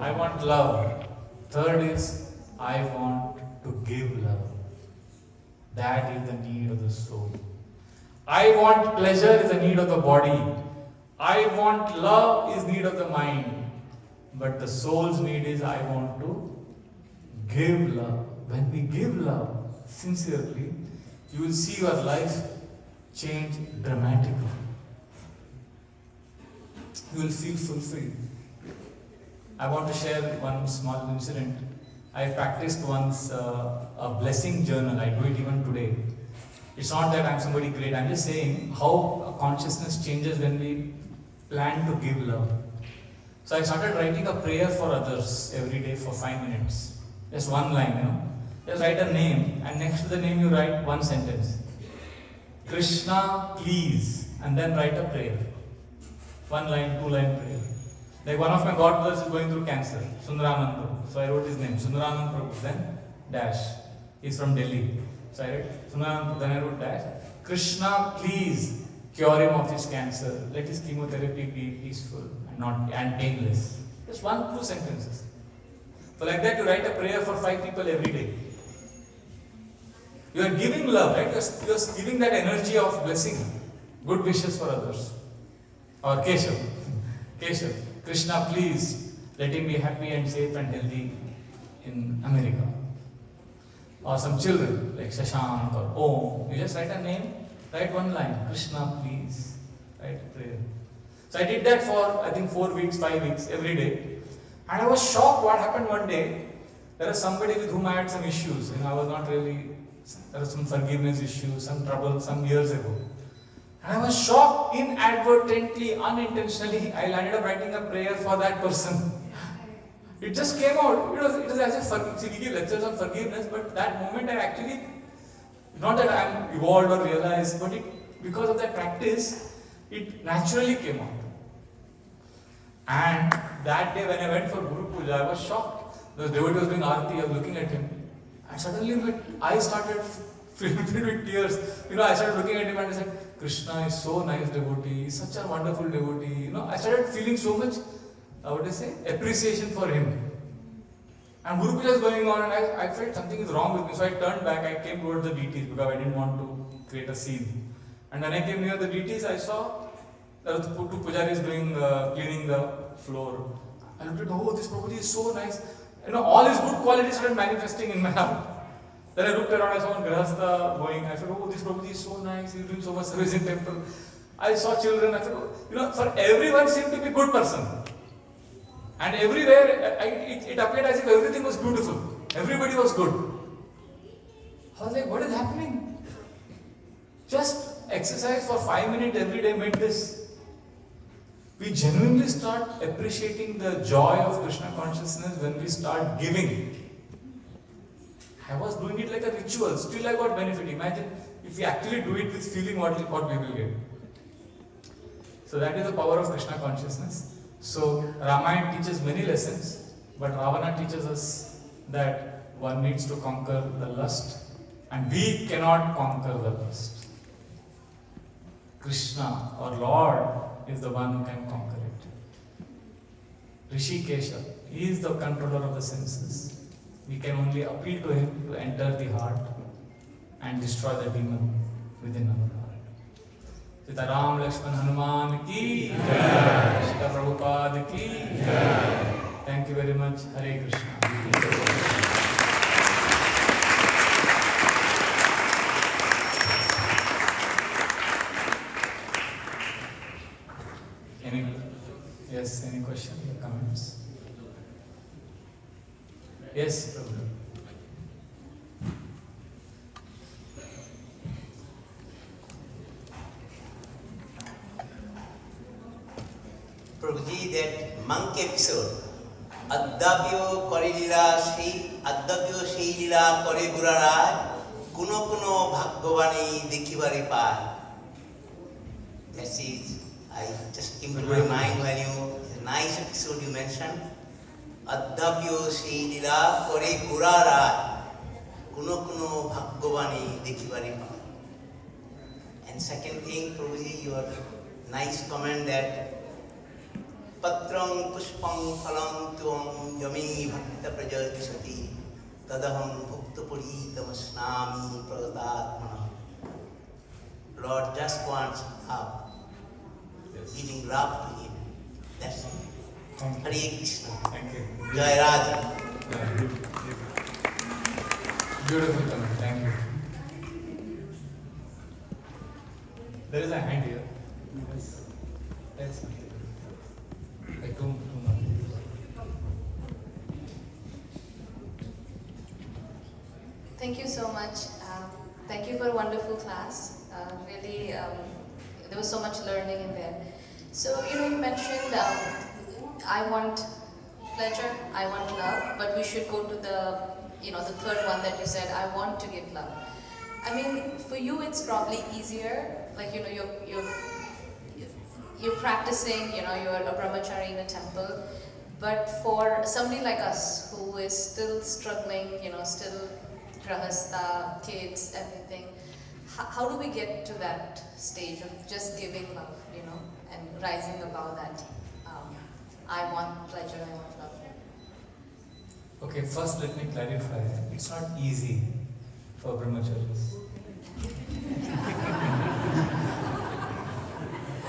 I want love. Third is, I want to give love. That is the need of the soul. I want pleasure is the need of the body. I want love is need of the mind. But the soul's need is I want to give love. When we give love sincerely, you will see your life change dramatically. You will feel fulfilled. I want to share one small incident. I practiced once a blessing journal. I do it even today. It's not that I'm somebody great. I'm just saying how consciousness changes when we plan to give love. So I started writing a prayer for others every day for 5 minutes. Just one line, Just write a name, and next to the name you write one sentence. Krishna, please, and then write a prayer. 1 line, 2-line prayer. Like one of my godbrothers is going through cancer, Sundaranand Prabhu. So I wrote his name, Sundaranand Prabhu, then dash. He's from Delhi. So I wrote Sundaranand Prabhu, then I wrote dash. Krishna, please cure him of his cancer. Let his chemotherapy be peaceful and painless. Just 1-2 sentences. So like that you write a prayer for 5 people every day. You are giving love, right? You are giving that energy of blessing, good wishes for others. Or Keshav. Keshav. Krishna, please let him be happy and safe and healthy in America. Or some children like Shashank or Om. You just write a name, write 1 line. Krishna, please. Write a prayer. So I did that for I think 4 weeks, 5 weeks, every day. And I was shocked what happened one day. There was somebody with whom I had some issues. I was not really, there was some forgiveness issues, some trouble some years ago. And I was shocked, inadvertently, unintentionally, I landed up writing a prayer for that person. It just came out. It was as if, we give lectures on forgiveness, but that moment I actually, not that I am evolved or realized, but because of that practice, it naturally came out. And that day when I went for Guru Puja, I was shocked. The devotee was doing Aarti, I was looking at him. And suddenly my eyes started filled with tears. I started looking at him and I said, Krishna is so nice devotee, he's such a wonderful devotee. I started feeling so much, appreciation for him. And Guru Puja is going on and I felt something is wrong with me. So I turned back, I came towards the deities because I didn't want to create a scene. And when I came near the deities, I saw there were 2 pujaris cleaning the floor. I looked at, this Prabhuji is so nice. All his good qualities started manifesting in my heart. Then I looked around, I saw one Grihastha going. I said, this Prabhuji is so nice, he's doing so much service in temple. I saw children, I said, for everyone seemed to be a good person. And everywhere, it appeared as if everything was beautiful. Everybody was good. I was like, what is happening? Just exercise for 5 minutes every day made this. We genuinely start appreciating the joy of Krishna consciousness when we start giving. I was doing it like a ritual, still I got benefit. Imagine if we actually do it with feeling what we will get. So that is the power of Krishna consciousness. So Ramayana teaches many lessons, but Ravana teaches us that one needs to conquer the lust, and we cannot conquer the lust. Krishna, or Lord, is the one who can conquer it. Rishikesha, he is the controller of the senses. We can only appeal to him to enter the heart and destroy the demon within our heart. Sita Ram Lakshman Hanuman ki Jai. Sita Prabhupada ki Jai. Thank you very much. Hare Krishna. Any questions or comments? Yes, Prabhu. monk episode. Adapyo kore lila sei lila kore gurarai kuno kuno bhagyabani dekhibare pai. That is, I just came to my mind when you, a nice episode you mentioned. Adapyo sei lila kore gurarai kuno kuno bhagyabani dekhibare pai. And second thing, Prabhuji, your nice comment that Patrang pushpang phalang tuam yami bhakta prajalpisati tadaham bhukta puritamasnami pradatatmana. Lord just wants love, giving love to Him. That's it. Hare Krishna. Thank you. Jai Radha. Beautiful comment. Thank you. There is a hand here. Yes. Like two months. Thank you so much. Thank you for a wonderful class. Really, there was so much learning in there. So, you mentioned I want pleasure, I want love, but we should go to the, the third one that you said, I want to give love. I mean, for you, it's probably easier. Like, you're practicing, you're a brahmachari in a temple. But for somebody like us who is still struggling, still grahastha, kids, everything, how do we get to that stage of just giving love, and rising above that? I want pleasure, I want love. Okay, first let me clarify. It's not easy for brahmacharis.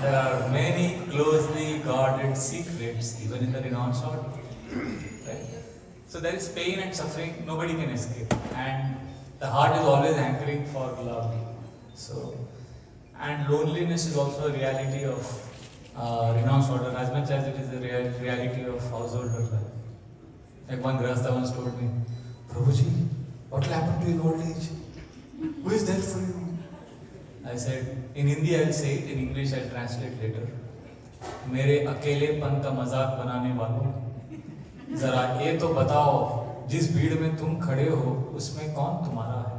There are many closely guarded secrets even in the renounced order. Right? So there is pain and suffering, nobody can escape. And the heart is always hankering for love. So, and loneliness is also a reality of renounced order as much as it is a reality of householder life. Like one grahastha once told me, Prabhuji, what will happen to you in old age? Who is there for you? I said, in Hindi I'll say it, in English I'll translate later. मेरे अकेलेपन का मजाक बनाने वालों, जरा ये तो बताओ, जिस भीड़ में तुम खड़े हो, उसमें कौन तुम्हारा है?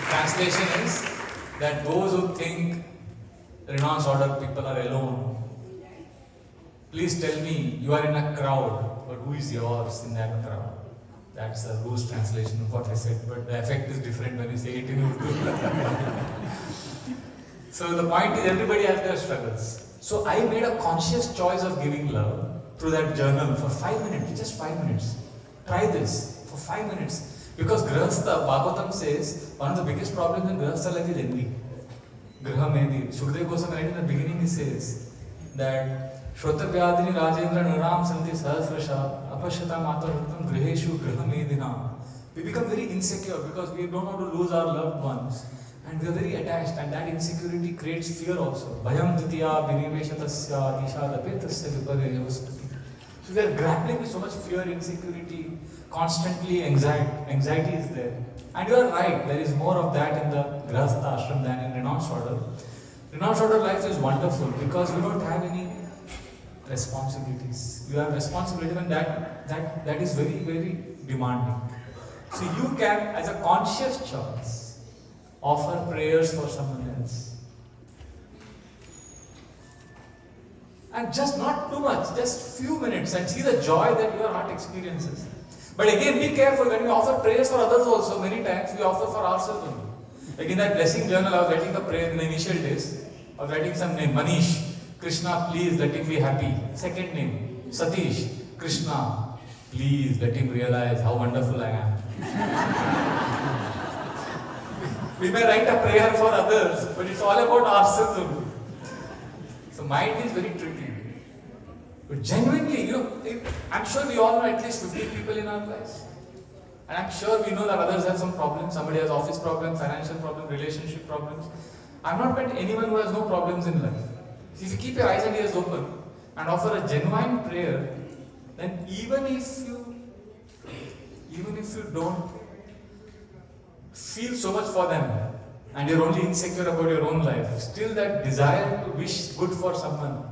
Translation is that those who think renounced order people are alone, please tell me, you are in a crowd, but who is yours in that crowd? That's a loose translation of what I said, but the effect is different when you say it in Urdu. So the point is, everybody has their struggles. So I made a conscious choice of giving love through that journal for 5 minutes, just 5 minutes. Try this for 5 minutes. Because Grahastha, Bhagavatam says, one of the biggest problems in Grahastha life is envy. Graha Mehdi. Shukdev Goswami, right in the beginning, he says that Shrotavyadini Rajendra Naram Santi Sahasrasha Apashyata Mataratam Griheshu Graha Medina. We become very insecure because we don't want to lose our loved ones. And we are very attached, and that insecurity creates fear also. Bhayam Ditya Vinimeshatasya Ishadapetasya Vipareyospati. So we are grappling with so much fear, insecurity, constantly anxiety is there. And you are right, there is more of that in the Grahastha ashram than in renounced order. Renounced order life is wonderful because you don't have any responsibilities. You have responsibility, and that is very, very demanding. So you can, as a conscious choice, offer prayers for someone else. And just not too much, just few minutes, and see the joy that your heart experiences. But again, be careful when we offer prayers for others also. Many times we offer for ourselves only. Like in that blessing journal, I was writing a prayer in the initial days. I was writing some name, Manish. Krishna, please let him be happy. Second name, Satish. Krishna, please let him realize how wonderful I am. We may write a prayer for others, but it's all about ourselves only. So mind is very tricky. But genuinely, I'm sure we all know at least 50 people in our lives. And I'm sure we know that others have some problems. Somebody has office problems, financial problems, relationship problems. I've not met anyone who has no problems in life. If you keep your eyes and ears open and offer a genuine prayer, then even if you don't feel so much for them, and you're only insecure about your own life, still that desire to wish good for someone,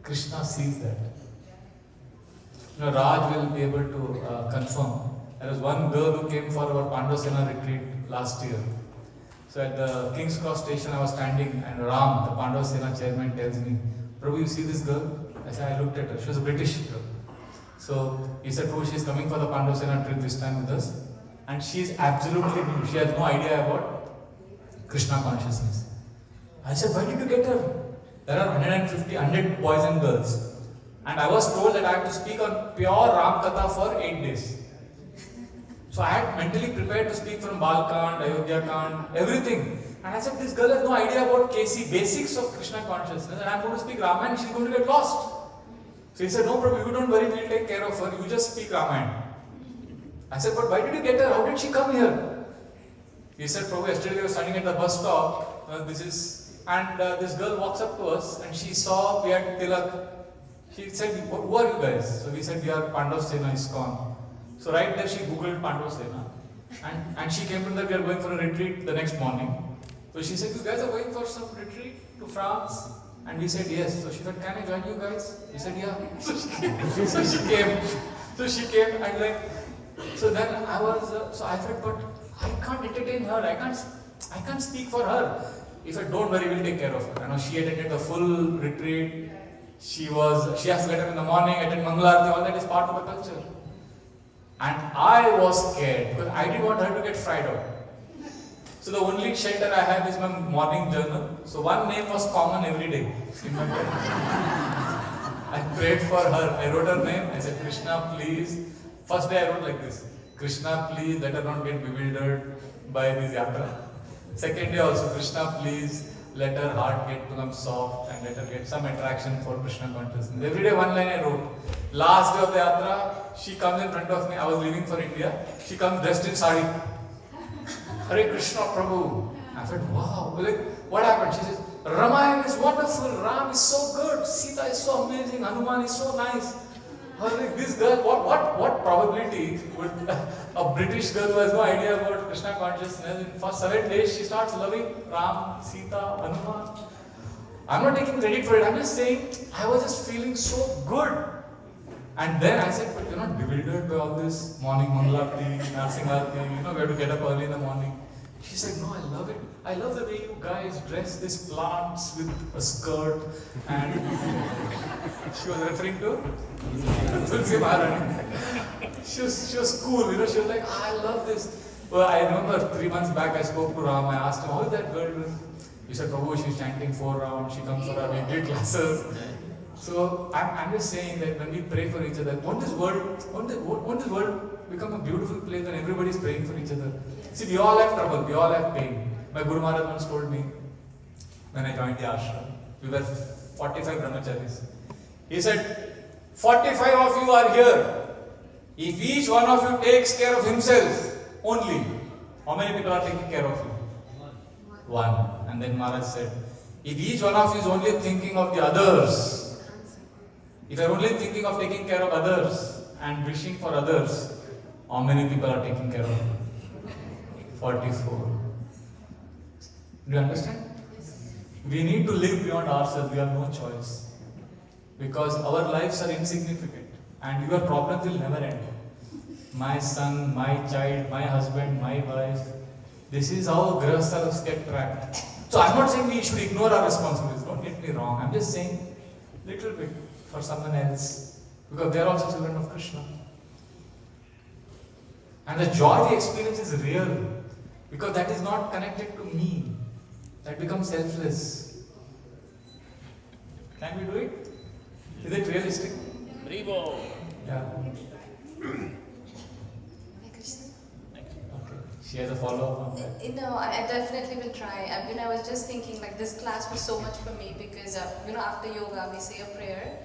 Krishna sees that. You know, Raj will be able to confirm. There was one girl who came for our Pandavasena retreat last year. So at the King's Cross station I was standing and Ram, the Pandavasena chairman, tells me, Prabhu, you see this girl? I said, I looked at her. She was a British girl. So he said, Prabhu, she's coming for the Pandavasena trip this time with us. And she's absolutely new. She has no idea about Krishna consciousness. I said, why did you get her? There are 100 boys and girls. And I was told that I have to speak on pure Ram Katha for 8 days. So I had mentally prepared to speak from Balkand, Ayodhya Kand, everything. And I said, this girl has no idea about KC, basics of Krishna consciousness. And I'm going to speak Ramayana and she's going to get lost. So he said, no Prabhu, you don't worry, we'll take care of her. You just speak Ramayana. I said, but why did you get her? How did she come here? He said, Prabhu, yesterday we were standing at the bus stop. This girl walks up to us and she saw we had Tilak. She said, who are you guys? So we said, we are Pandavasena ISKCON. So right there she googled Pandavasena. And she came from there, we are going for a retreat the next morning. So she said, you guys are going for some retreat to France? And we said, yes. So she said, can I join you guys? We said, yeah. So she came. So she came and like, so then I was, so I thought, but I can't entertain her. I can't speak for her. He said, don't worry, we'll take care of her. You know, she attended the full retreat. She has to get up in the morning, attend Mangalarti, all that is part of the culture. And I was scared because I didn't want her to get fried out. So the only shelter I have is my morning journal. So one name was common every day in my bed. I prayed for her. I wrote her name. I said, Krishna, please. First day I wrote like this. Krishna, please let her not get bewildered by this yatra. Second day also, Krishna, please let her heart become soft and let her get some attraction for Krishna consciousness. Every day one line I wrote. Last day of the yatra, she comes in front of me. I was leaving for India. She comes dressed in sari. Hare Krishna, Prabhu. I said, wow. Like, what happened? She says, Ramayana is wonderful. Ram is so good. Sita is so amazing. Hanuman is so nice. I was like, this girl, what probability would a British girl who has no idea about Krishna consciousness, in first 7 days she starts loving Ram, Sita, Hanuman. I'm not taking credit for it. I'm just saying, I was just feeling so good. And then I said, but you're not bewildered by all this morning Mangalarti, Narsingarti, we have to get up early in the morning. She said, no, I love it. I love the way you guys dress these plants with a skirt. And she was referring to Tulsi Maharani. She was cool, she was like, I love this. Well, I remember 3 months back I spoke to Ram. I asked him, how is that girl doing? He said, Prabhu, she's chanting 4 rounds. She comes for our weekly classes. So I'm just saying that when we pray for each other, won't this world become a beautiful place when everybody is praying for each other? See, we all have trouble, we all have pain. My Guru Maharaj once told me, when I joined the ashram, we were 45 brahmacharis. He said, 45 of you are here. If each one of you takes care of himself only, how many people are taking care of you? One. And then Maharaj said, if each one of you is only thinking of the others, if you are only thinking of taking care of others and wishing for others, how many people are taking care of you? 44. Do you understand? We need to live beyond ourselves. We have no choice. Because our lives are insignificant and your problems will never end. My son, my child, my husband, my wife. This is how grihasthas get trapped. So I'm not saying we should ignore our responsibilities. Don't get me wrong. I'm just saying little bit for someone else. Because they are also children of Krishna. And the joy they experience is real. Because that is not connected to me. That becomes selfless. Can we do it? Is it realistic? Bravo. Yeah. Okay. She has a follow-up on that. No, I definitely will try. I was just thinking like this class was so much for me because after yoga we say a prayer,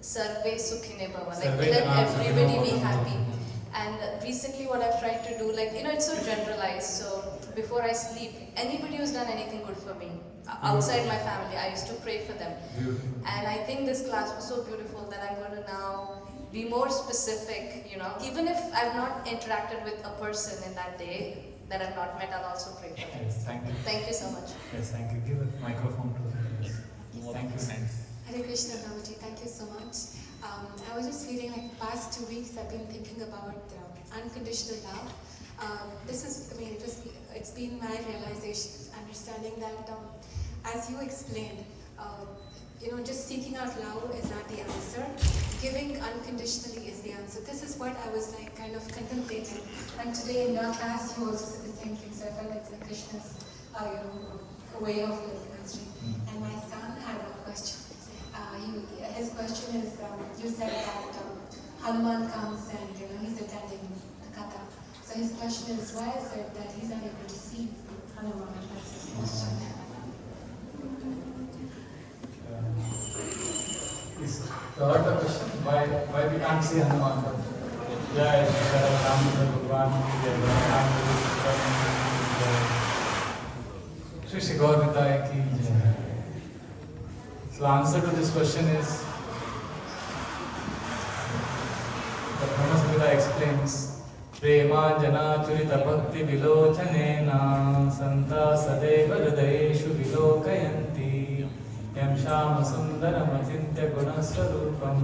Sarve Sukhine Bhava, like let everybody be happy. And recently what I've tried to do, it's so generalized. So before I sleep, anybody who's done anything good for me, outside my family, I used to pray for them. Beautiful. And I think this class was so beautiful that I'm going to now be more specific, even if I've not interacted with a person in that day, that I've not met, I'll also pray for them. Yes, thank you. Thank you so much. Yes, thank you. Give a microphone to them. Yes. Thank you. Hare Krishna, Prabhuji. Thank you so much. I was just feeling like the past 2 weeks I've been thinking about unconditional love. It's been my realization, understanding that as you explained, just seeking out love is not the answer. Giving unconditionally is the answer. This is what I was like kind of contemplating. And today in your class, you also said the same thing. So I felt like Krishna's, way of answering. And my son had a question. His question is, you said that Hanuman comes and he's attending the katha. So his question is, why is it that he's unable to see Hanuman? That's his question. You heard the question? Why we can't see Hanuman? Jai Shri Ram Bhagwan ki jai. Shri Shri Gaur Nitai ki jai. So the answer to this question is, the Brahma explains, Prema jana churita bhakti vilochanena santa sadeva hridayeshu vilokayanti yam shama sundaram achintya gunasvarupam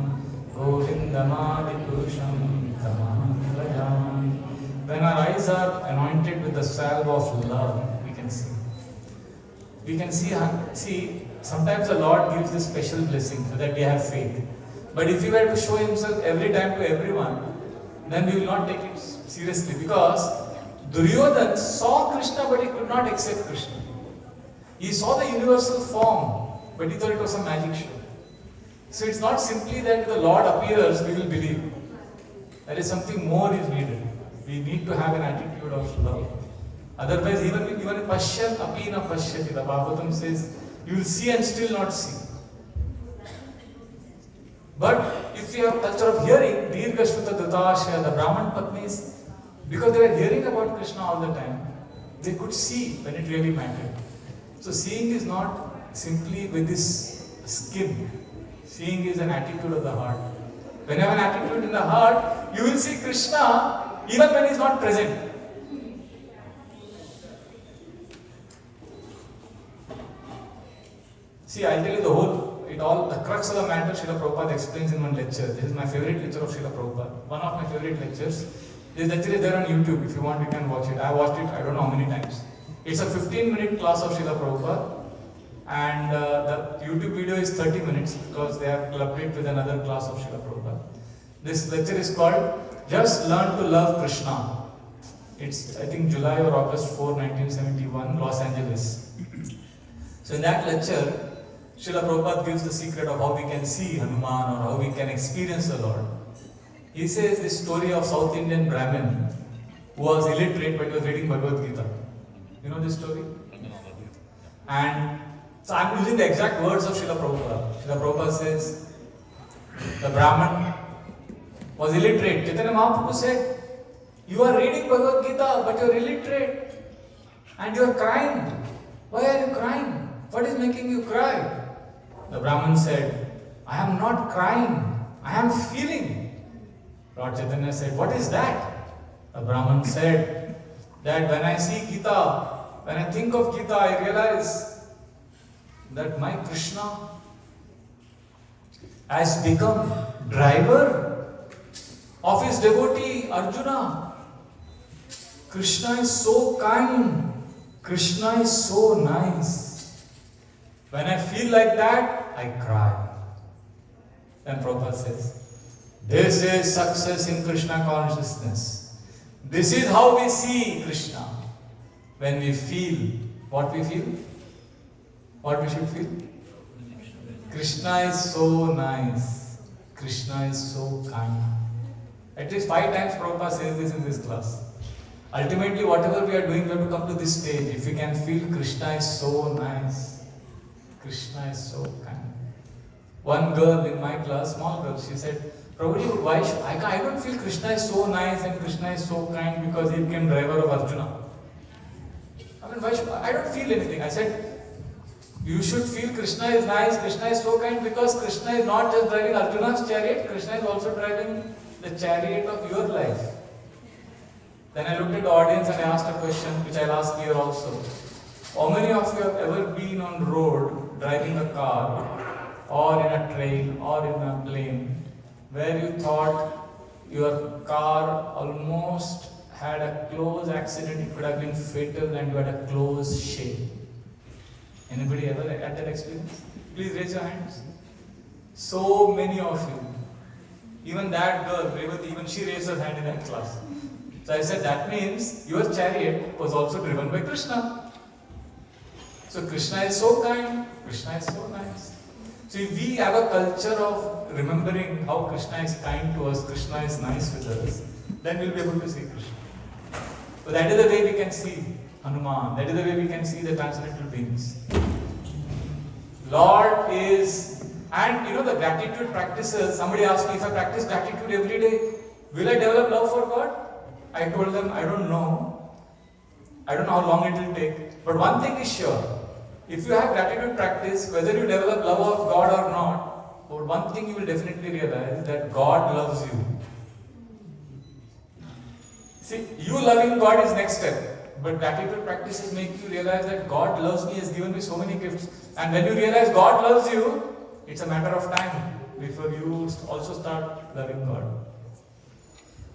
govindamadi purusham tamam vrajam. When our eyes are anointed with the salve of love, we can see. We can see, sometimes the Lord gives this special blessing so that we have faith. But if He were to show Himself every time to everyone, then we will not take it seriously, because Duryodhana saw Krishna but he could not accept Krishna. He saw the universal form but he thought it was a magic show. So it's not simply that the Lord appears, we will believe. There is something more is needed. We need to have an attitude of love. Otherwise, even Pashyat apina pashyati, the Bhagavatam says, you will see and still not see. But if you have culture of hearing, Dirgha Shruta Dhritashya, the Brahman Patnis, because they were hearing about Krishna all the time, they could see when it really mattered. So seeing is not simply with this skin. Seeing is an attitude of the heart. When you have an attitude in the heart, you will see Krishna even when he is not present. See, I'll tell you the crux of the matter Srila Prabhupada explains in one lecture. This is my favorite lecture of Srila Prabhupada. One of my favorite lectures. This lecture is there on YouTube. If you want, you can watch it. I watched it, I don't know how many times. It's a 15-minute class of Srila Prabhupada. And the YouTube video is 30 minutes because they have clubbed it with another class of Srila Prabhupada. This lecture is called Just Learn to Love Krishna. It's, I think, July or August 4, 1971, Los Angeles. So in that lecture, Srila Prabhupada gives the secret of how we can see Hanuman or how we can experience the Lord. He says this story of South Indian Brahmin who was illiterate but was reading Bhagavad Gita. You know this story? And so I'm using the exact words of Srila Prabhupada. Srila Prabhupada says, the Brahmin was illiterate. Chaitanya Mahaprabhu said, you are reading Bhagavad Gita but you are illiterate and you are crying. Why are you crying? What is making you cry? The Brahmin said, I am not crying, I am feeling. Lord Chaitanya said, what is that? The Brahmin said, that when I see Gita, when I think of Gita, I realize that my Krishna has become driver of his devotee Arjuna. Krishna is so kind, Krishna is so nice. When I feel like that, I cry. Then Prabhupada says, this is success in Krishna consciousness. This is how we see Krishna. When we feel, what we feel? What we should feel? Krishna is so nice. Krishna is so kind. At least 5 times Prabhupada says this in this class. Ultimately, whatever we are doing, we have to come to this stage. If we can feel Krishna is so nice, Krishna is so kind. One girl in my class, small girl, she said, Prabhuji, why should I don't feel Krishna is so nice and Krishna is so kind because he became driver of Arjuna. I mean, why should I don't feel anything. I said, you should feel Krishna is nice, Krishna is so kind because Krishna is not just driving Arjuna's chariot, Krishna is also driving the chariot of your life. Then I looked at the audience and I asked a question which I'll ask here also. How many of you have ever been on road driving a car or in a train or in a plane where you thought your car almost had a close accident, it could have been fatal and you had a close shave? Anybody ever had that experience? Please raise your hands. So many of you. Even that girl, Revati, even she raised her hand in that class. So I said, that means your chariot was also driven by Krishna. So Krishna is so kind, Krishna is so nice. So if we have a culture of remembering how Krishna is kind to us, Krishna is nice with us, then we'll be able to see Krishna. So that is the way we can see Hanuman, that is the way we can see the transcendental beings. Lord is, and the gratitude practices, somebody asked me, if I practice gratitude every day, will I develop love for God? I told them, I don't know. I don't know how long it will take. But one thing is sure, if you have gratitude practice, whether you develop love of God or not, but one thing you will definitely realize, that God loves you. See, you loving God is next step. But gratitude practices make you realize that God loves me, has given me so many gifts. And when you realize God loves you, it's a matter of time before you also start loving God.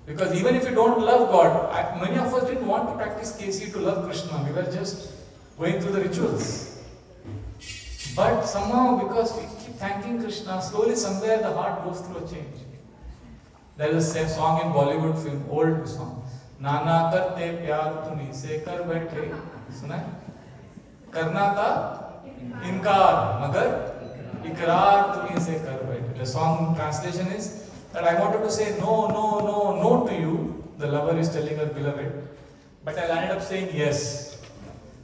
Because even if you don't love God, many of us didn't want to practice KC to love Krishna. We were just going through the rituals. But somehow, because we keep thanking Krishna, slowly somewhere the heart goes through a change. There is a song in Bollywood film, old song. Nana karte pyar tuni se kar baithe. Suna hai? Karna tha inkar, magar ikrar tuni se kar baithe. The song translation is that I wanted to say no, no, no, no to you. The lover is telling her beloved. But I ended up saying yes.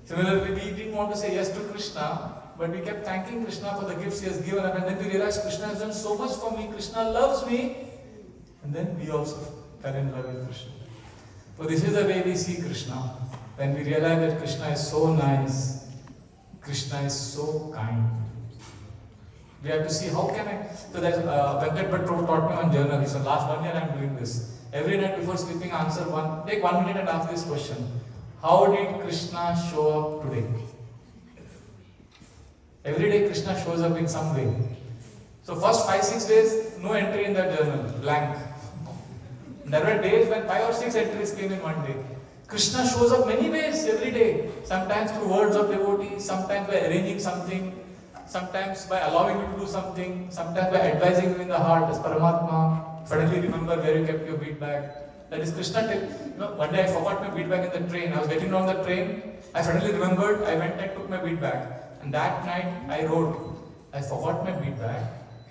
Similarly, we didn't want to say yes to Krishna, but we kept thanking Krishna for the gifts he has given us. And then we realized Krishna has done so much for me, Krishna loves me. And then we also fell in love with Krishna. So this is the way we see Krishna. When we realize that Krishna is so nice, Krishna is so kind. We have to see how can I. So that's Venkat Bhatt taught me on journal. So last 1 year I am doing this. Every night before sleeping, take 1 minute and ask this question. How did Krishna show up today? Every day Krishna shows up in some way. So first 5-6 days, no entry in that journal, blank. There were days when 5 or 6 entries came in one day. Krishna shows up many ways every day. Sometimes through words of devotees, sometimes by arranging something, sometimes by allowing you to do something, sometimes by advising you in the heart as Paramatma. Suddenly remember where you kept your bead bag. That is Krishna. One day I forgot my bead bag in the train. I was getting on the train. I suddenly remembered. I went and took my bead bag. And that night I wrote, I forgot my bead bag.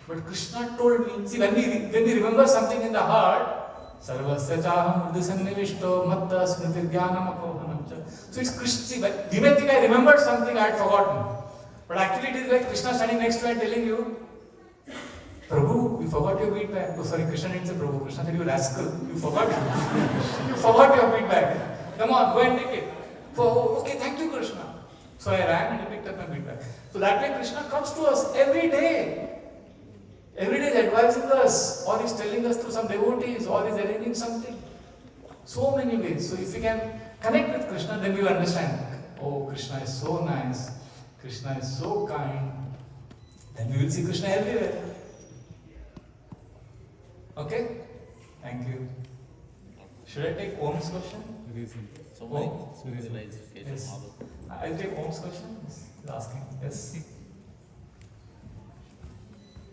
But Krishna told me. See, when we remember something in the heart, Sarvasya chaham urdusannivishto matta smritirgyanam apohanam cha. So it's Krishna. See, you may think I remembered something I had forgotten. But actually it is like Krishna standing next to you and telling you, Prabhu, you forgot your bead bag. Oh, sorry, Krishna didn't say Prabhu. Krishna said, you rascal. You forgot it. You forgot your bead bag. Come on, go and take it. Oh, okay, thank you, Krishna. So I ran and I picked up my bead bag. So that way Krishna comes to us every day. Every day he's advising us, or he's telling us through some devotees, or he's arranging something. So many ways. So if we can connect with Krishna, then we will understand. Oh, Krishna is so nice. Krishna is so kind. Then we will see Krishna everywhere. Okay? Thank you. Should I take Om's question? Om? Yes. I'll take Om's question. He's asking. Yes.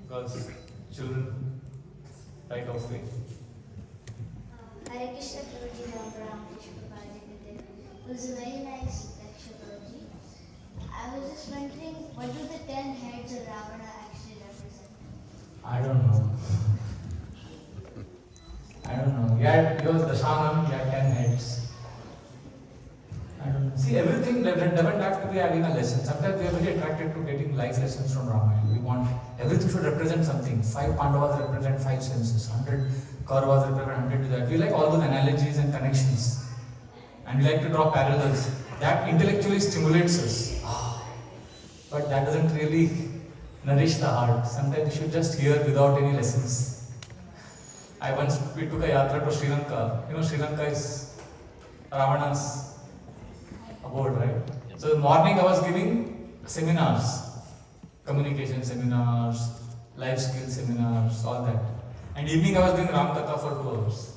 Because children right of way. Hare Krishna Prabhuji, Ram Krishna Prabhuji. It was a very nice lecture, Prabhuji. I was just wondering, what do the 10 heads of Ravana actually represent? I don't know. He was the Dashanam, he had 10 heads. I don't know. See, everything doesn't have to be having a lesson. Sometimes we are very attracted to getting life lessons from Ramayana. We want everything should represent something. 5 Pandavas represent 5 senses, 100 Kauravas represent 100 to that. We like all those analogies and connections. And we like to draw parallels. That intellectually stimulates us. But that doesn't really nourish the heart. Sometimes we should just hear without any lessons. We took a yatra to Sri Lanka. Sri Lanka is Ravana's abode, right? So in the morning I was giving seminars, communication seminars, life skill seminars, all that. And evening I was doing Ram Katha for 2 hours.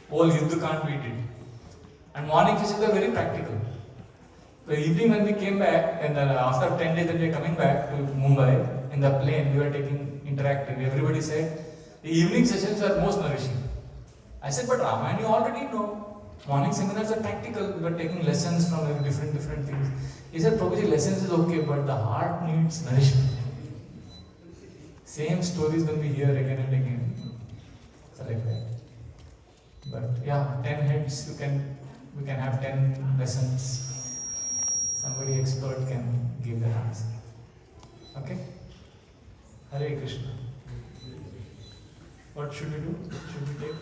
Whole Yuddha can't beat it. And morning sessions were very practical. The evening when we came back, and after 10 days when we were coming back to Mumbai, in the plane we were taking interactive. Everybody said, the evening sessions are most nourishing. I said, but Ramayana you already know. Morning seminars are practical. We were taking lessons from different things. He said, Prabhuji, lessons is okay, but the heart needs nourishment. Same stories when we hear again and again. So like that. But yeah, 10 heads, we can have 10 lessons. Somebody expert can give the answer. Okay? Hare Krishna. What should we do? Should we take?